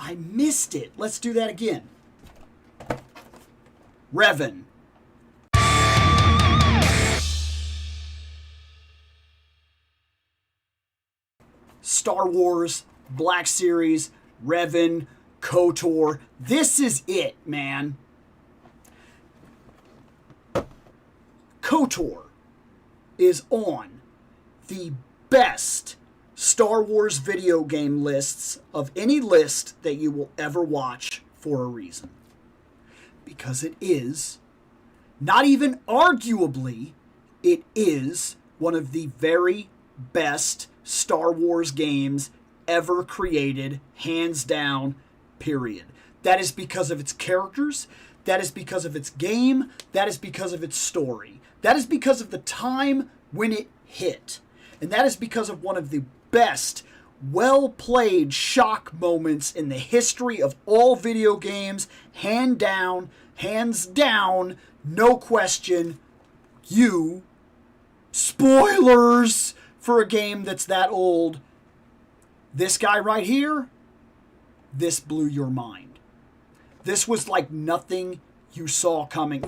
I missed it. Let's do that again. Revan. Star Wars, Black Series, Revan, KOTOR. This is it, man. KOTOR is on the best Star Wars video game lists of any list that you will ever watch for a reason. Because it is, not even arguably, it is one of the very best Star Wars games ever created, hands down, period. That is because of its characters, that is because of its game, that is because of its story. That is because of the time when it hit. And that is because of one of the best, well-played shock moments in the history of all video games, hands down, no question, spoilers for a game that's that old. This guy right here, this blew your mind. This was like nothing you saw coming.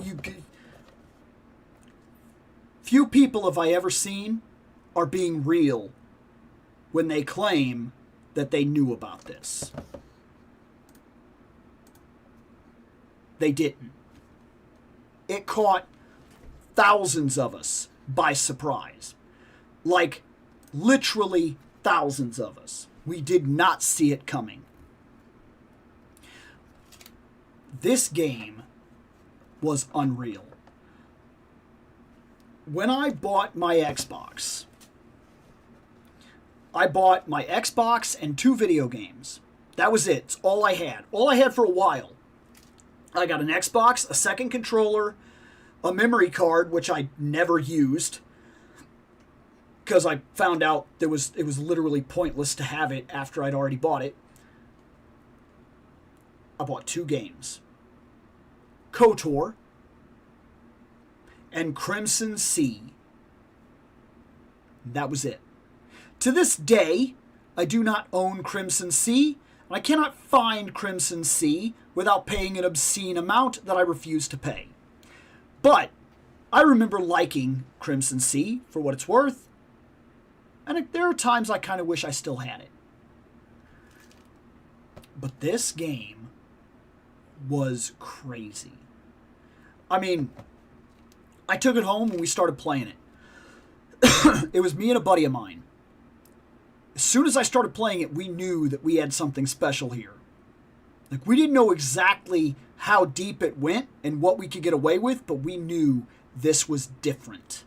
Few people have I ever seen are being real when they claim that they knew about this. They didn't. It caught thousands of us by surprise. Like, literally thousands of us. We did not see it coming. This game was unreal. When I bought my Xbox, I bought my Xbox and 2 video games. That was it. It's all I had. All I had for a while. I got an Xbox, a second controller, a memory card, which I never used, because I found out it was literally pointless to have it after I'd already bought it. I bought 2 games. KOTOR and Crimson Sea. That was it. To this day, I do not own Crimson Sea, and I cannot find Crimson Sea without paying an obscene amount that I refuse to pay. But I remember liking Crimson Sea for what it's worth, and there are times I kind of wish I still had it. But this game was crazy. I mean, I took it home and we started playing it. It was me and a buddy of mine. As soon as I started playing it, we knew that we had something special here. Like, we didn't know exactly how deep it went and what we could get away with, but we knew this was different.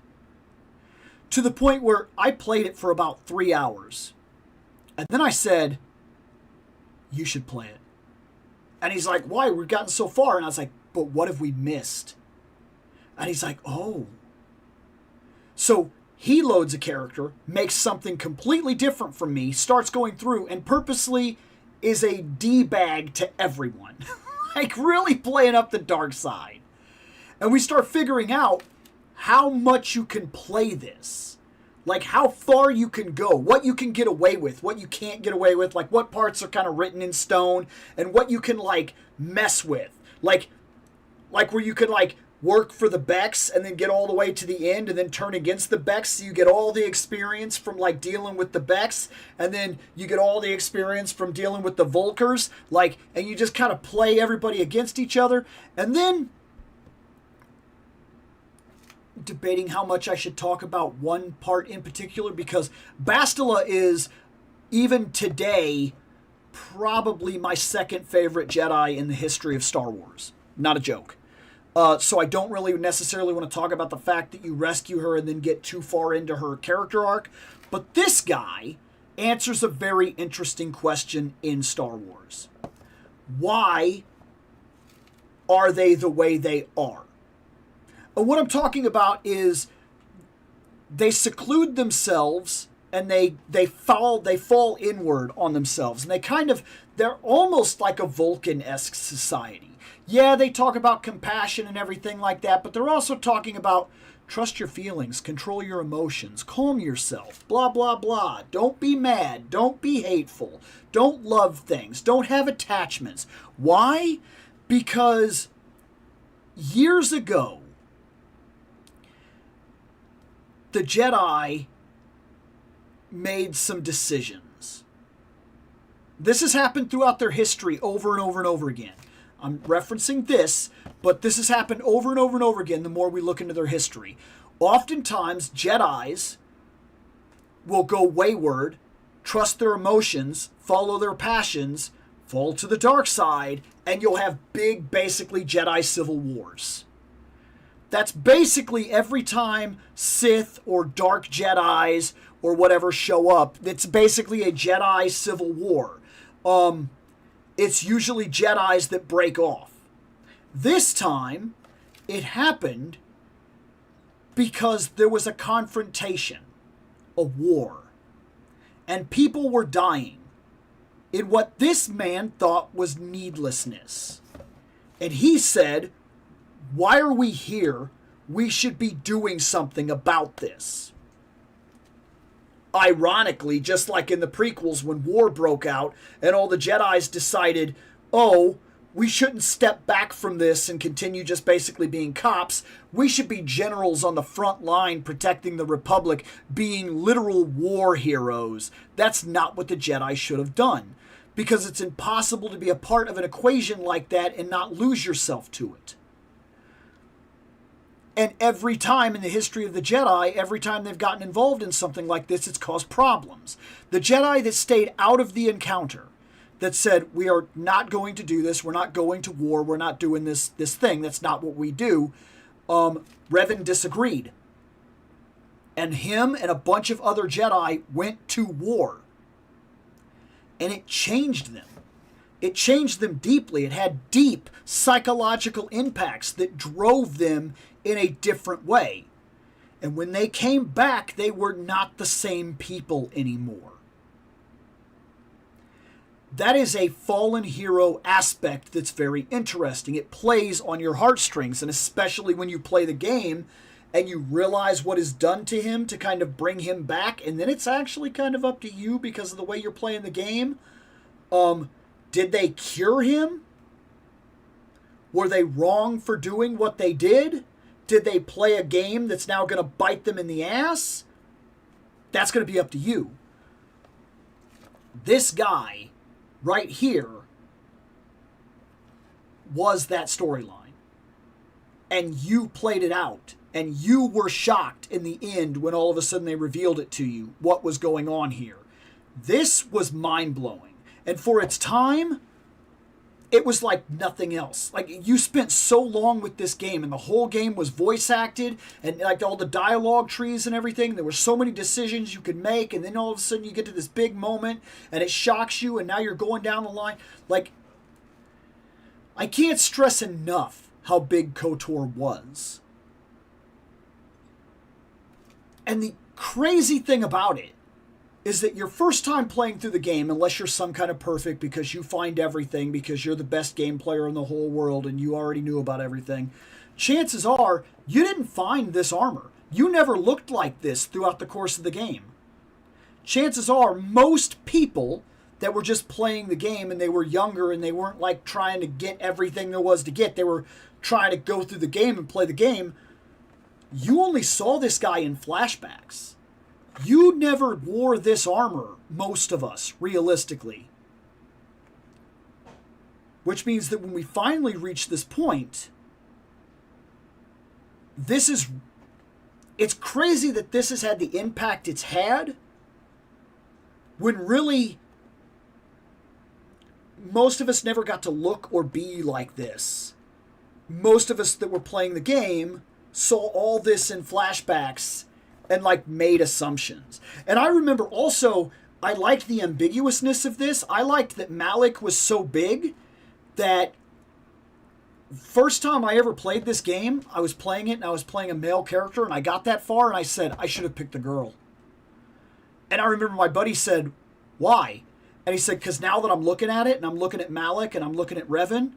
To the point where I played it for about 3 hours. And then I said, you should play it. And he's like, why? We've gotten so far. And I was like, but what have we missed? And he's like, oh. So he loads a character, makes something completely different from me, starts going through, and purposely is a D-bag to everyone. Like, really playing up the dark side. And we start figuring out how much you can play this. Like, how far you can go, what you can get away with, what you can't get away with, like what parts are kind of written in stone, and what you can, like, mess with. Like where you can, like, work for the Becks and then get all the way to the end and then turn against the Becks, so you get all the experience from, like, dealing with the Becks, and then you get all the experience from dealing with the Volkers, like, and you just kind of play everybody against each other. And then debating how much I should talk about one part in particular, because Bastila is, even today, probably my second favorite Jedi in the history of Star Wars. Not a joke. So I don't really necessarily want to talk about the fact that you rescue her and then get too far into her character arc. But this guy answers a very interesting question in Star Wars. Why are they the way they are? And what I'm talking about is they seclude themselves and they fall inward on themselves. And they're almost like a Vulcan-esque society. Yeah, they talk about compassion and everything like that, but they're also talking about Trust your feelings, control your emotions, calm yourself, blah, blah, blah. Don't be mad, don't be hateful, don't love things, don't have attachments. Why? Because years ago, the Jedi made some decisions. This has happened throughout their history over and over and over again. I'm referencing this, but this has happened over and over and over again the more we look into their history. Oftentimes, Jedis will go wayward, trust their emotions, follow their passions, fall to the dark side, and you'll have big, basically, Jedi civil wars. That's basically every time Sith or Dark Jedis or whatever show up, it's basically a Jedi civil war. It's usually Jedis that break off. This time, it happened because there was a confrontation, a war, and people were dying in what this man thought was needlessness. And he said, why are we here? We should be doing something about this. Ironically, just like in the prequels when war broke out and all the Jedis decided, oh, we shouldn't step back from this and continue just basically being cops. We should be generals on the front line protecting the Republic, being literal war heroes. That's not what the Jedi should have done, because it's impossible to be a part of an equation like that and not lose yourself to it. And every time in the history of the Jedi, every time they've gotten involved in something like this, it's caused problems. The Jedi that stayed out of the encounter, that said, we are not going to do this, we're not going to war, we're not doing this thing, that's not what we do, Revan disagreed. And him and a bunch of other Jedi went to war. And it changed them. It changed them deeply. It had deep psychological impacts that drove them in a different way. And when they came back, they were not the same people anymore. That is a fallen hero aspect that's very interesting. It plays on your heartstrings, and especially when you play the game and you realize what is done to him to kind of bring him back, and then it's actually kind of up to you because of the way you're playing the game. Did they cure him? Were they wrong for doing what they did? Did they play a game that's now going to bite them in the ass? That's going to be up to you. This guy right here was that storyline. And you played it out. And you were shocked in the end when all of a sudden they revealed it to you, what was going on here. This was mind-blowing. And for its time, it was like nothing else. Like, you spent so long with this game, and the whole game was voice acted, and like all the dialogue trees and everything. There were so many decisions you could make, and then all of a sudden you get to this big moment, and it shocks you, and now you're going down the line. Like, I can't stress enough how big KOTOR was. And the crazy thing about it is that your first time playing through the game, unless you're some kind of perfect because you find everything, because you're the best game player in the whole world and you already knew about everything, chances are you didn't find this armor. You never looked like this throughout the course of the game. Chances are most people that were just playing the game and they were younger and they weren't like trying to get everything there was to get. They were trying to go through the game and play the game. You only saw this guy in flashbacks. You never wore this armor, most of us, realistically. Which means that when we finally reach this point, it's crazy that this has had the impact it's had, when really most of us never got to look or be like this. Most of us that were playing the game saw all this in flashbacks and like made assumptions. And I remember also, I liked the ambiguousness of this. I liked that Malik was so big that first time I ever played this game, I was playing it and I was playing a male character and I got that far and I said, I should have picked a girl. And I remember my buddy said, why? And he said, because now that I'm looking at it and I'm looking at Malik and I'm looking at Revan,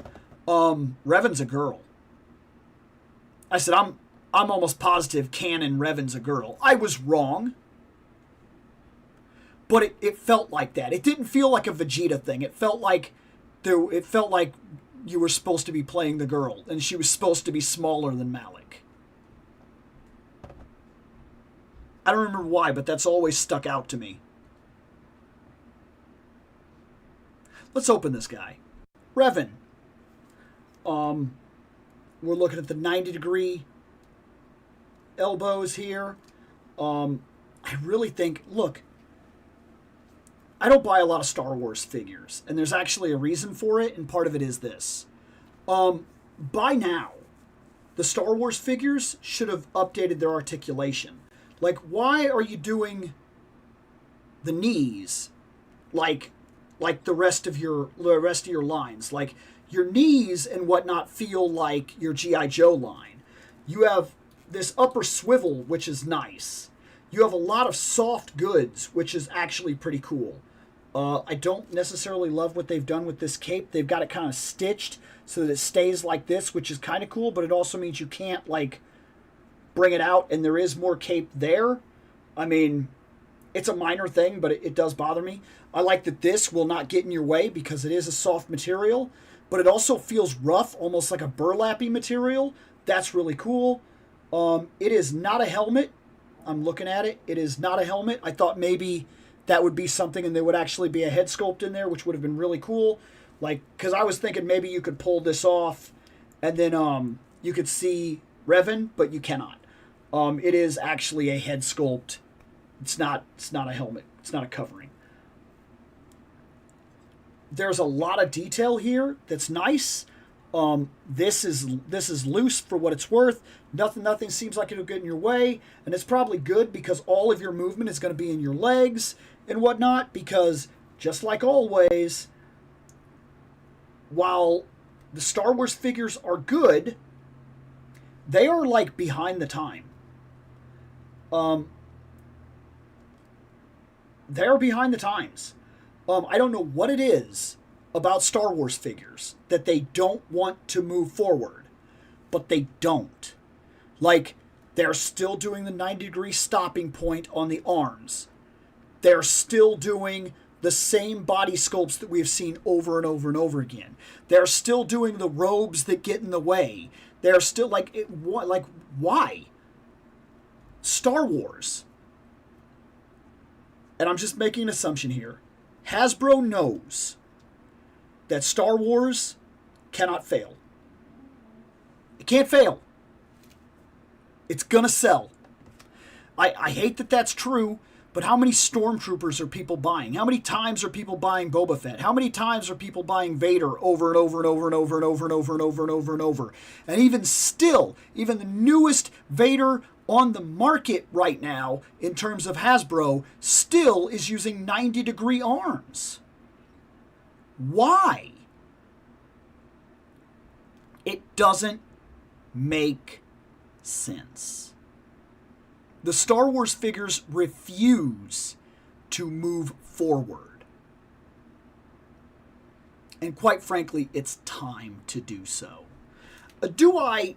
Revan's a girl. I said, I'm almost positive canon Revan's a girl. I was wrong. But it felt like that. It didn't feel like a Vegeta thing. It felt like you were supposed to be playing the girl, and she was supposed to be smaller than Malik. I don't remember why, but that's always stuck out to me. Let's open this guy. Revan. We're looking at the 90-degree elbows here. I really think, look, I don't buy a lot of Star Wars figures, and there's actually a reason for it, and part of it is this. By now, the Star Wars figures should have updated their articulation. Like, why are you doing the knees like the rest of your lines? Like, your knees and whatnot feel like your G.I. Joe line. You have this upper swivel, which is nice. You have a lot of soft goods, which is actually pretty cool. I don't necessarily love what they've done with this cape. They've got it kind of stitched so that it stays like this, which is kind of cool, but it also means you can't, like, bring it out, and there is more cape there. I mean, it's a minor thing, but it does bother me. I like that this will not get in your way because it is a soft material, but it also feels rough, almost like a burlappy material. That's really cool. It is not a helmet. I'm looking at it. It is not a helmet. I thought maybe that would be something and there would actually be a head sculpt in there, which would have been really cool. Like, because I was thinking maybe you could pull this off and then you could see Revan, but you cannot. It is actually a head sculpt. It's not a helmet. It's not a covering. There's a lot of detail here that's nice. This is loose for what it's worth. Nothing seems like it'll get in your way, and it's probably good because all of your movement is going to be in your legs and whatnot, because just like always, while the Star Wars figures are good, they are like behind the time. They're behind the times. I don't know what it is about Star Wars figures that they don't want to move forward, but they don't. Like, they're still doing the 90-degree stopping point on the arms. They're still doing the same body sculpts that we've seen over and over and over again. They're still doing the robes that get in the way. They're still like, why? Star Wars. And I'm just making an assumption here. Hasbro knows that Star Wars cannot fail. It can't fail. It's gonna sell. I hate that that's true, but how many Stormtroopers are people buying? How many times are people buying Boba Fett? How many times are people buying Vader over and over and over and over and over and over and over and over and over? And even still, even the newest Vader on the market right now, in terms of Hasbro, still is using 90-degree arms. Why? It doesn't make sense. The Star Wars figures refuse to move forward. And quite frankly, it's time to do so. Do I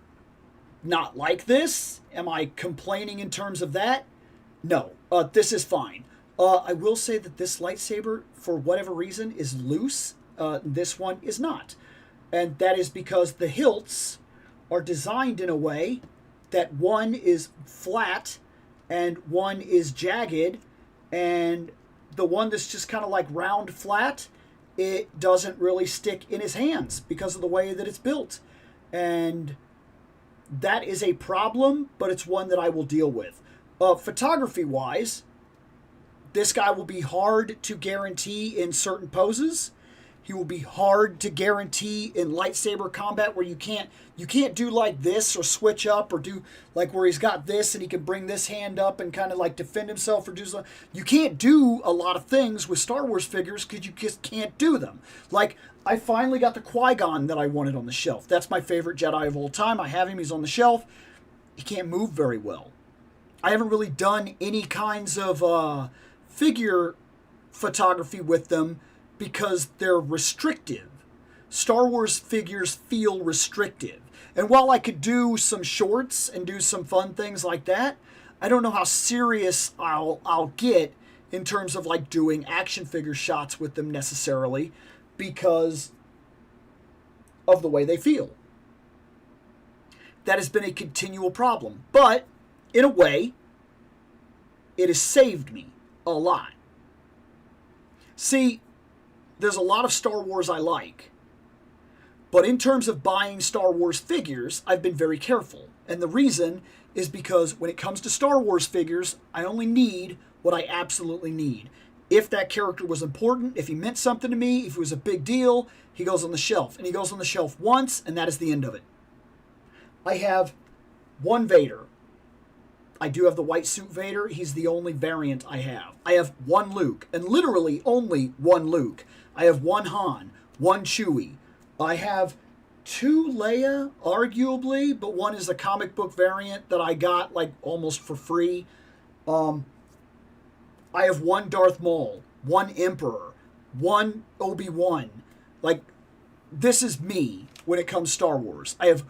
not like this? Am I complaining in terms of that? No, this is fine. I will say that this lightsaber, for whatever reason, is loose. This one is not. And that is because the hilts are designed in a way that one is flat and one is jagged, and the one that's just kind of like round flat, it doesn't really stick in his hands because of the way that it's built. And that is a problem, but it's one that I will deal with. Photography-wise, this guy will be hard to guarantee in certain poses. He will be hard to guarantee in lightsaber combat where you can't do like this or switch up or do like where he's got this and he can bring this hand up and kind of like defend himself or do something. You can't do a lot of things with Star Wars figures because you just can't do them. Like, I finally got the Qui-Gon that I wanted on the shelf. That's my favorite Jedi of all time. I have him. He's on the shelf. He can't move very well. I haven't really done any kinds of figure photography with them because they're restrictive. Star Wars figures feel restrictive. And while I could do some shorts and do some fun things like that, I don't know how serious I'll get in terms of like doing action figure shots with them necessarily because of the way they feel. That has been a continual problem. But in a way, it has saved me a lot. See, there's a lot of Star Wars I like. But in terms of buying Star Wars figures, I've been very careful. And the reason is because when it comes to Star Wars figures, I only need what I absolutely need. If that character was important, if he meant something to me, if it was a big deal, he goes on the shelf. And he goes on the shelf once, and that is the end of it. I have one Vader. I do have the white suit Vader. He's the only variant I have. I have one Luke, and literally only one Luke. I have one Han, one Chewie. I have two Leia, arguably, but one is a comic book variant that I got like almost for free. I have one Darth Maul, one Emperor, one Obi-Wan. Like, this is me when it comes to Star Wars. I have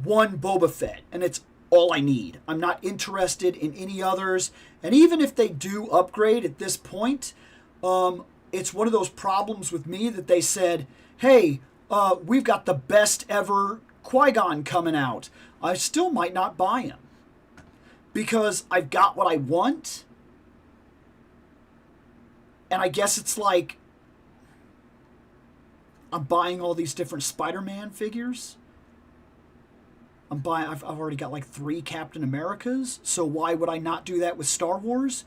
one Boba Fett, and it's all I need. I'm not interested in any others. And even if they do upgrade at this point, it's one of those problems with me that they said, hey, we've got the best ever Qui-Gon coming out. I still might not buy him because I've got what I want. And I guess it's like I'm buying all these different Spider-Man figures. I've already got like 3 Captain Americas, so why would I not do that with Star Wars?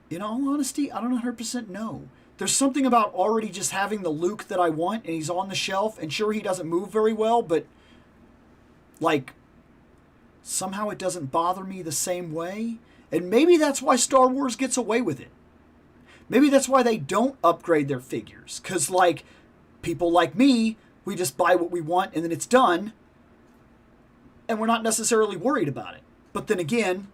In all honesty, I don't 100% know. There's something about already just having the Luke that I want, and he's on the shelf, and sure, he doesn't move very well, but like somehow it doesn't bother me the same way. And maybe that's why Star Wars gets away with it. Maybe that's why they don't upgrade their figures, because like people like me, we just buy what we want and then it's done. And we're not necessarily worried about it. But then again,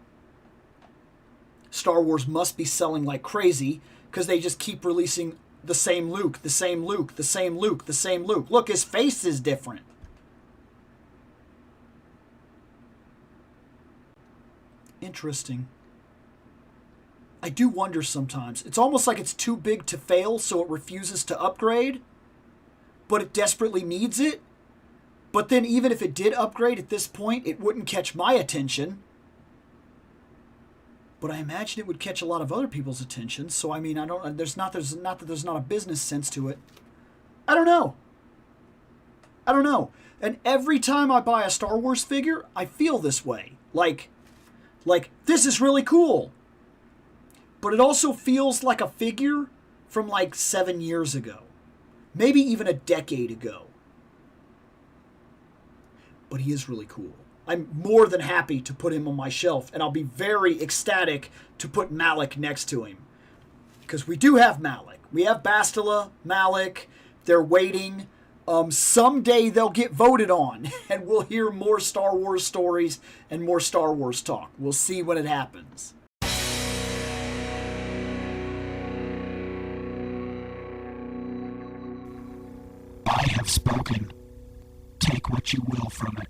Star Wars must be selling like crazy because they just keep releasing the same Luke, the same Luke, the same Luke, the same Luke. Look, his face is different. Interesting. I do wonder sometimes. It's almost like it's too big to fail, so it refuses to upgrade, but it desperately needs it. But then even if it did upgrade at this point, it wouldn't catch my attention. But I imagine it would catch a lot of other people's attention. So I mean, there's not a business sense to it. I don't know. And every time I buy a Star Wars figure, I feel this way. Like this is really cool. But it also feels like a figure from like 7 years ago. Maybe even a decade ago. But he is really cool. I'm more than happy to put him on my shelf, and I'll be very ecstatic to put Malik next to him. Because we do have Malik. We have Bastila, Malik. They're waiting. Someday they'll get voted on, and we'll hear more Star Wars stories and more Star Wars talk. We'll see when it happens. I have spoken. Take what you will from it.